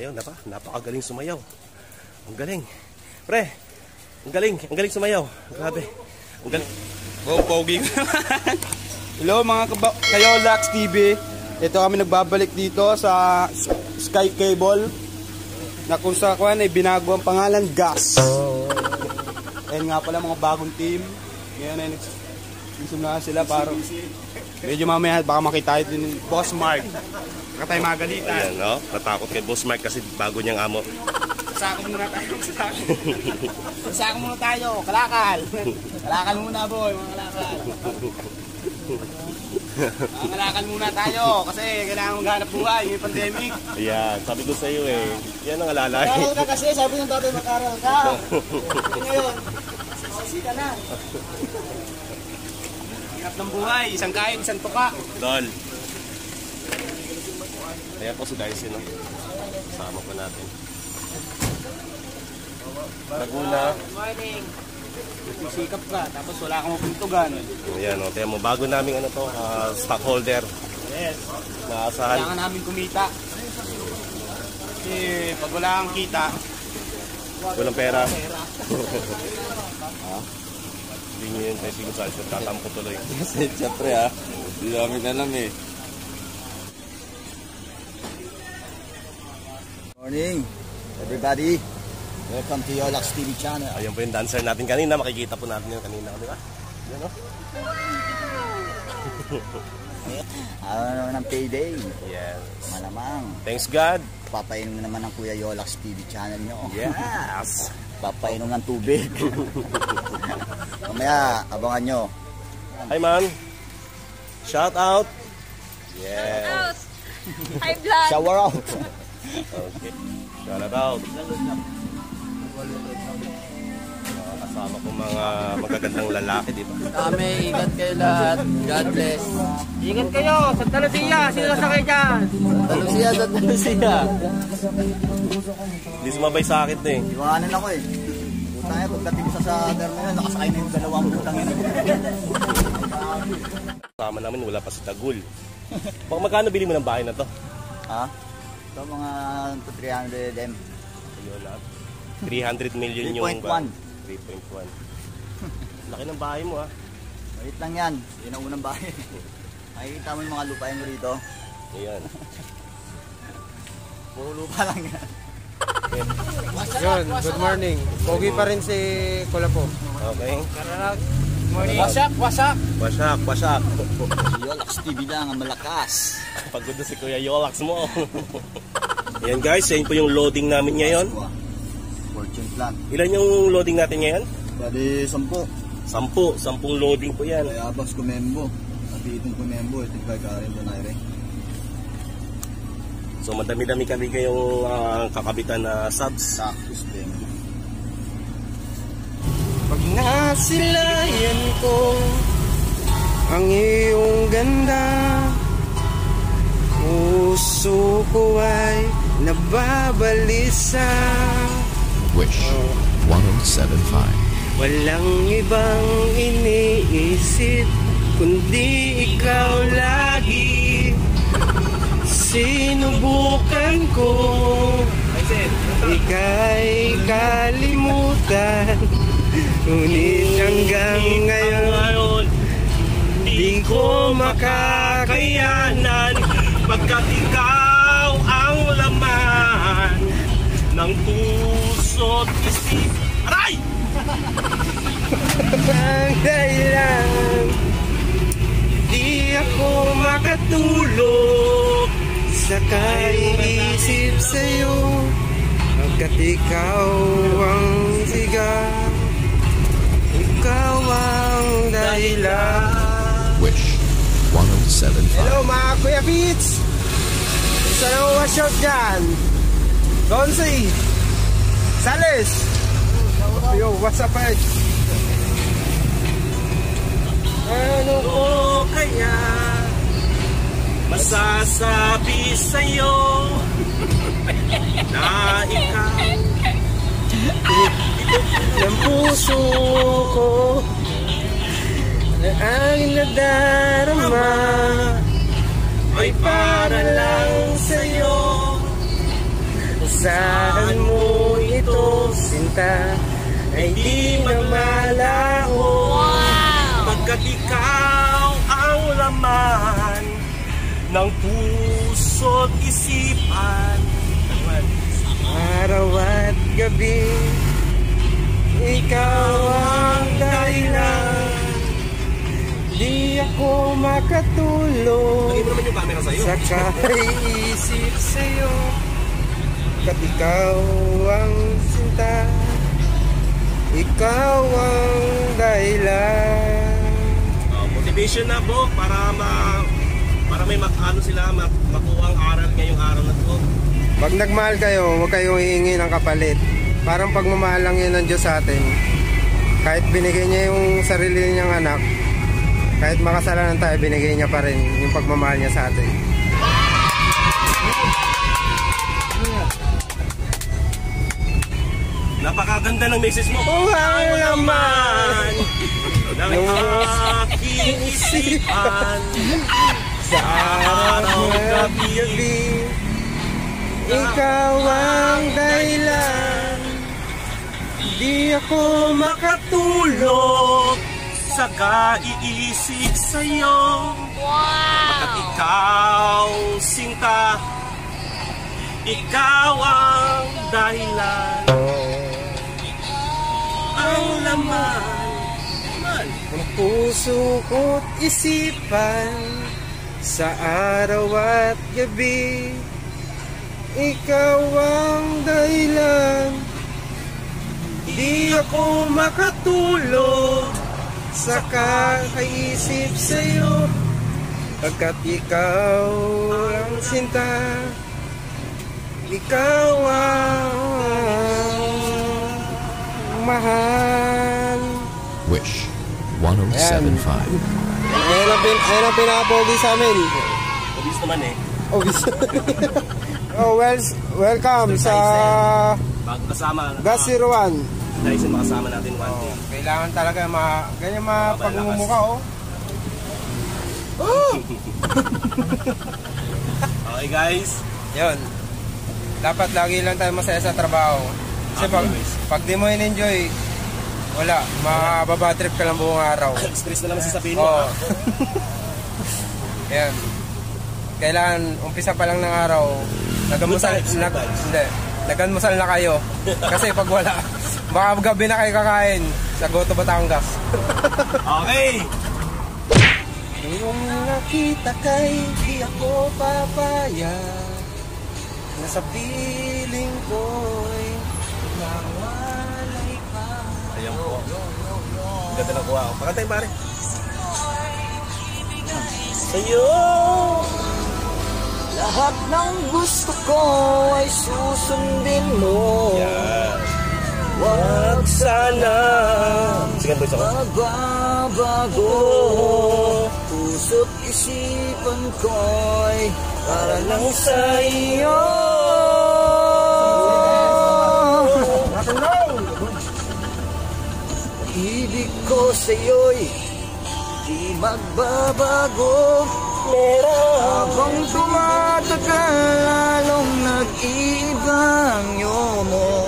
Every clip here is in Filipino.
Ayun, napakagaling sumayaw. Ang galing. Pre, ang galing sumayaw. Grabe. Ang galing. Oh, pogi ko naman. Hello mga Yolax TV. Ito kami nagbabalik dito sa Sky Cable na kung sa kuan ay binago ang pangalan Gas. Ayan nga pala mga bagong team. Ngayon ay nagsimula sila para medyo mamaya baka makita tayo din Boss Mark. Baka tayo magalitan. Ayan, no? Natakot kay Boss Mark kasi bago niyang amo. Sako muna tayo. Sako muna tayo. Kalakal. Kalakal muna boy. Mga kalakal. Mga kalakal muna tayo. Kasi kailangan maghanap buhay. May pandemic. Ayan. Sabi ko sa iyo eh. Yan ang alalay. Makaral ka kasi. Sabi ng tatay makaral ka. Ngayon. Sasi ka na. Hirap ng buhay. Isang kain, isang tuka. Dol. Ayan po si Daisy, no? Kasama po natin. Laguna. Good morning. Sikap ka, tapos wala kang mapuntugan. Ayan, o. Tiyan mo, bago namin ano to, stockholder. Yes. Naasahan. Kailangan namin kumita. Kasi pag wala kang kita, Walang pera. Hindi nyo yun tayo sigusal. Tatampo tuloy. Kasi siyempre ha, hindi namin alam eh. Morning, everybody. Welcome to Yolax TV channel. Ayan po yung dancer natin kanina. Makikita po natin yun kanina. Di ba? Yan o. Araw naman ng payday. Yes. Malamang. Thanks God. Papainom naman ng Kuya Yolax TV channel nyo. Yes. Papainom ng tubig. Mamaya, abangan nyo. Hi man. Shout out. Shout out. Yes. Hi vlog. Shower out. Okay. Shout out. Kasama ko mga magagandang lalaki, di ba? Kami, ingat kayo lahat. God bless. ingat kayo. Santa Lucia, sino sakay dyan? Talusia, Talusia. Hindi sumabay sa akin to eh. Iwanan ako eh. Putang yan, pagdating sa other na yun, nakasakay na yung dalawang putang yan. Kasama namin, wala pa si Tagul. Magkano bili mo ng bahay na to? Ha? Ito mga 300 M. Ayun na. 300 million yung 3.1. 3.1. Laki ng bahay mo ah. Maliit lang yan. Yun ang unang bahay. Makikita mo yung mga lupain mo rito. Ayan. Puro lupa lang yan. Yun, good morning. Pogi pa rin si Kulapo. Okay. Morning. Wasak. Wasak. Yolax TV lang ang malakas. Pagod na si Kuya Yolax mo. Ayan guys, yan po yung loading namin ngayon. Fortune plan. Ilan yung loading natin ngayon? Bali, 10. 10 loading po yan. Bayabas Kumembo. Sabi itong Kumembo, ito yung kagarin doon ay. So madami-dami kami kayong kakabitan na subs. Cactus din. Pag nasilayan ko ang iyong ganda, puso ko ay nababalisa. Wish 107.5. Walang ibang iniisip kundi ikaw lagi. Sinubukan ko ika'y kalimutan, ngunit hanggang ngayon di ko makakayanan, pagkat ikaw ang laman ng puso't isip. Aray! Ang dahilan di ako makatulog sa kaiisip sa'yo, pagkat ikaw ang sigaw, ikaw ang dahilan. Wish 107.5. Hello mga Kuya Beats! Isa na wash out dyan. Gonzi! Sales! Yo, what's up, Ed? Ano ko kaya masasabi sa'yo na ikaw ng puso ko na ang nadarama ay para lang sa'yo. Asahan mo ito, sinta, ay di na malaho. Pagkat ikaw ang laman ng puso't isipan. Araw at gabi, ikaw ang dahilan. Di ako makatulog Lagay mo naman yung camera sa'yo. sa kaiisip sa'yo. Kat ikaw ang sinta, ikaw ang dahilan. Motivation na bro para may ano sila makuha ang aral ngayong araw na to. Pag nagmahal kayo, huwag kayong hihingi ng kapalit. Parang pagmamahal lang yun ng Diyos sa atin. Kahit binigay niya yung sarili niyang anak, kahit makasalanan tayo, binigay niya pa rin yung pagmamahal niya sa atin. Napakaganda ng message mo. Ang laman ng aking isipan Sa araw at gabi, ikaw ang dahilan. Di ako makatulog sa kaiisip sa'yo. Pagkat ikaw, sinta, ikaw ang dahilan. Ang laman ng puso ko't isipan, sa araw at gabi, ikaw ang dahilan. Di ako makatulog sa kakaisip sa'yo, pagkat ikaw ang sinta, ikaw ang mahal. Wish 1075. Ayun ang pinapogi sa amin. obvious naman eh. Welcome sa Bago kasama Gas 01. dahil sa makasama natin one day. Kailangan talaga ganyan mapagmumukha, oh. Okay guys, Yun. Dapat lagi lang tayo masaya sa trabaho. Kasi pag di mo in-enjoy, wala, mababatrip ka lang buong araw. stress na naman sasabihin mo. Oo. Yan. Kailangan, umpisa pa lang ng araw, nagamusal na kayo. Kasi pag wala, baka gabi na kayo kakain sa Goto Batangas. Okay! Nung nakita kay di ako papayag, nasa piling ko'y nawalay ka. Ayan po. Ganda ng kuha. Pakantay pare. Sa'yo! Lahat ng gusto ko ay susundin mo. Yan. Wag sana. Sige, boys ako. Magbabago. Puso't isipan ko'y para lang sa iyo. Ibig ko sa'yo'y di magbabago. Habang tumatagal, lalong nag-iiba ang mo.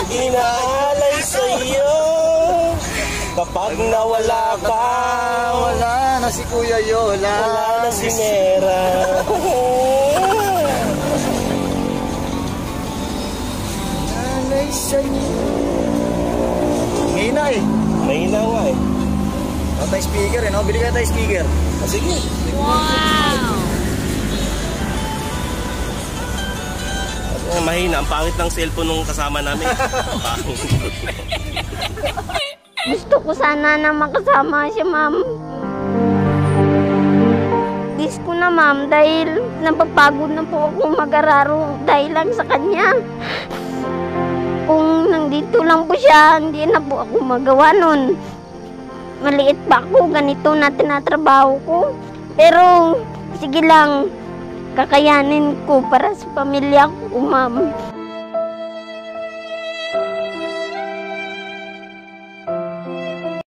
Inaalay sa'yo kapag nawala ka. Wala na si Kuya Yola. Wala na si Mera. Inaalay sa'yo. Mahina eh. Mahina nga eh. Tayo speaker eh, no? Bili ka tayo speaker. Sige. Mahina. Ang pangit ng cellphone nung kasama namin. Gusto ko sana na makasama siya, ma'am. Gusto ko na, ma'am, dahil napapagod na po ako mag-araro dahil lang sa kanya. Kung nandito lang po siya, hindi na po ako magawa nun. Maliit pa ako, ganito na tinatrabaho ko. Pero, sige lang, kakayanin ko para sa pamilya ko, ma'am.